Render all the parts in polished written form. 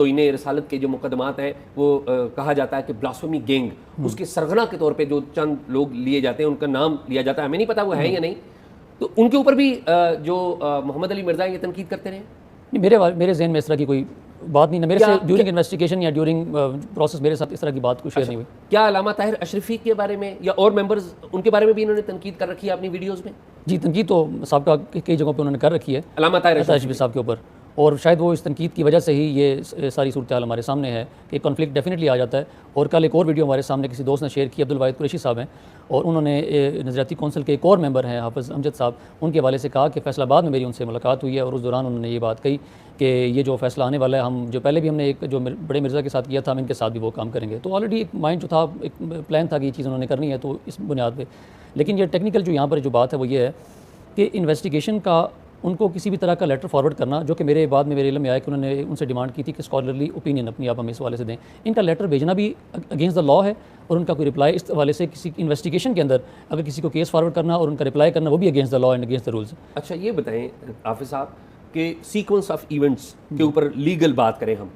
तोइने रसालत के जो मुकदमात हैं वो कहा जाता है कि ब्लास्फेमी गैंग, उसके सरगना के तौर पे जो चंद लोग लिए जाते हैं उनका नाम लिया जाता है, हमें नहीं पता वो है या नहीं, तो उनके ऊपर भी जो मोहम्मद अली मिर्ज़ा ये तनकीद करते रहे। नहीं, मेरे जहन में इस तरह की कोई बात नहीं, ना मेरे से ड्यूरिंग इन्वेस्टिगेशन या ड्यूरिंग प्रोसेस मेरे साथ इस तरह की बात कुछ शेयर नहीं हुई। क्या अल्लामा ताहिर अशरफी के बारे में या और मेंबर्स उनके बारे में भी इन्होंने तनकीद कर रखी है अपनी वीडियोज़ में? जी, तनकीद तो साहब का कई जगहों पर उन्होंने कर रखी है अल्लामा ताहिर अशरफी साहब के ऊपर, और शायद वो इस तनकीद की वजह से ही ये सारी सूरत हाल हमारे सामने है कि कॉन्फ्लिक्ट डेफिनेटली आ जाता है। और कल एक और वीडियो हमारे सामने किसी दोस्त ने शेयर की, अब्दुल वाहिद कुरैशी साहब हैं, और उन्होंने नज़रियाती कौंसिल के एक और मेंबर हैं हाफिज़ अमजद साहब, उनके हवाले से कहा कि फैसलाबाद में मेरी उनसे मुलाकात हुई है और उस दौरान उन्होंने ये बात कही कि ये जो फैसला आने वाला है, हम जो पहले भी हमने एक जो बड़े मिर्ज़ा के साथ किया था, हम इनके साथ भी वो काम करेंगे। तो ऑलरेडी एक माइंड जो था, एक प्लान था कि ये चीज़ उन्होंने करनी है, तो इस बुनियाद पर। लेकिन ये टेक्निकल जो यहाँ पर जो बात है वो ये है कि इन्वेस्टिगेशन का उनको किसी भी तरह का लेटर फॉरवर्ड करना, जो कि मेरे बाद में मेरे इल्म में आया कि उन्होंने उनसे डिमांड की थी कि स्कॉलरली ओपिनियन अपनी आप हमें इस हवाले से दें। इनका लेटर भेजना भी अगेंस्ट द लॉ है, और उनका कोई रिप्लाई इस हवाले से किसी इन्वेस्टिगेशन के अंदर अगर किसी को केस फॉरवर्ड करना और उनका रिप्लाई करना, वो भी against the law and against the rules. अच्छा, ये बताएं हाफिज़ साहब कि सीक्वेंस ऑफ इवेंट्स के ऊपर लीगल बात करें हम,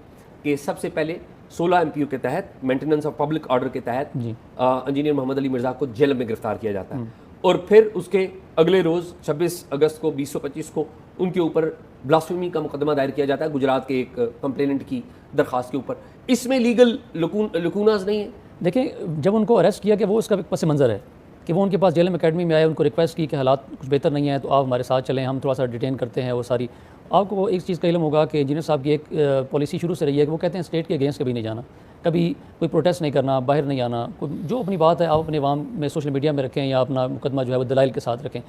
कि सबसे पहले 16 MPO के तहत मेंटेनेंस ऑफ पब्लिक ऑर्डर के तहत इंजीनियर मोहम्मद अली मिर्ज़ा को जेल में गिरफ्तार किया जाता है, और फिर उसके अगले रोज़ 26 अगस्त को 2025 को उनके ऊपर ब्लास्फेमी का मुकदमा दायर किया जाता है गुजरात के एक कंप्लेनेंट की दरख्वास्त के ऊपर। इसमें लीगल लकूनाज नहीं है? देखें, जब उनको अरेस्ट किया कि वो उसका एक पस मंज़र है कि वो उनके पास जेलम अकेडमी में आए, उनको रिक्वेस्ट की कि हालात कुछ बेहतर नहीं है तो आप हमारे साथ चलें, हम थोड़ा सा डिटेन करते हैं। वो सारी आपको एक चीज़ का इल्म होगा कि इंजीनियर साहब की एक पॉलिसी शुरू से रही है कि वो कहते हैं स्टेट के अगेंस्ट कभी नहीं जाना, कभी कोई प्रोटेस्ट नहीं करना, बाहर नहीं आना, जो अपनी बात है आप अपने वाम में सोशल मीडिया में रखें या अपना मुकदमा जो है वो दलाइल के साथ रखें।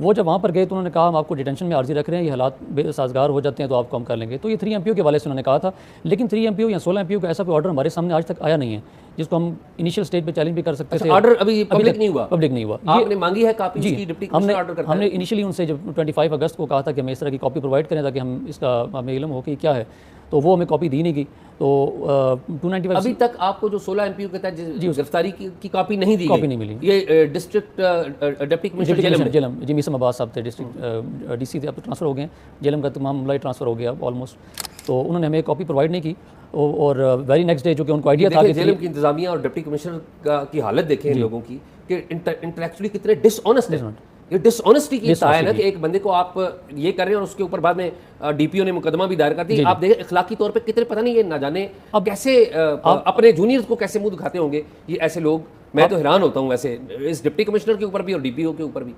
वो जब वहाँ पर गए तो उन्होंने कहा हम आपको डिटेंशन में आर्जी रख रहे हैं, ये हालात बेसाजगार हो जाते हैं तो आपको हम कर लेंगे। तो ये 3 MPO के वाले से उन्होंने कहा था, लेकिन 3 MPO या 16 MPO का ऐसा कोई ऑर्डर हमारे सामने आज तक आया नहीं है जिसको हम इनिशियल स्टेज पे चैलेंज भी कर सकते थे। ऑर्डर अभी पब्लिक नहीं हुआ? पब्लिक नहीं हुआ। आपने मांगी है कॉपी? जी, उसकी डिप्टी कमिश्नर ऑर्डर करता है। हमने इनिशियली उनसे जब 25 अगस्त को कहा था कि हमें इस तरह की कॉपी प्रोवाइड करें ताकि हम इसका हमें इल्म हो कि क्या है, तो वो हमें कॉपी दी नहीं गई। तो 295 अभी तक आपको जो 16 MPO के तहत गिरफ्तारी की कॉपी नहीं दी, कॉपी नहीं मिली। ये डिस्ट्रिक्ट डिप्टी कमिश्नर जेलम जी मीसम अब्बास साहब थे, डिस्ट्रिक्ट DC थे, अब तो ट्रांसफ़र हो गए हैं, जेलम का तमाम मामला ट्रांसफ़र हो गया ऑलमोस्ट। तो उन्होंने हमें कॉपी प्रोवाइड नहीं की, और वेरी नेक्स्ट डे जो कि उनको आइडिया था कि जेलम की इंतजामिया और डिप्टी कमिश्नर की हालत देखें इन लोगों की कि इंटेलेक्चुअली कितने डिसऑनेस्ट हैं। ये डिसऑनेस्टी की है ना कि एक बंदे को आप ये कर रहे हैं और उसके ऊपर बाद में DPO ने मुकदमा भी दायर कर दी। आप देखें इखलाकी तौर पे कितने, पता नहीं ये ना जाने अब कैसे अपने जूनियर्स को कैसे मुंह दिखाते होंगे ये ऐसे लोग। मैं तो हैरान होता हूँ वैसे इस डिप्टी कमिश्नर के ऊपर भी और DPO के ऊपर भी।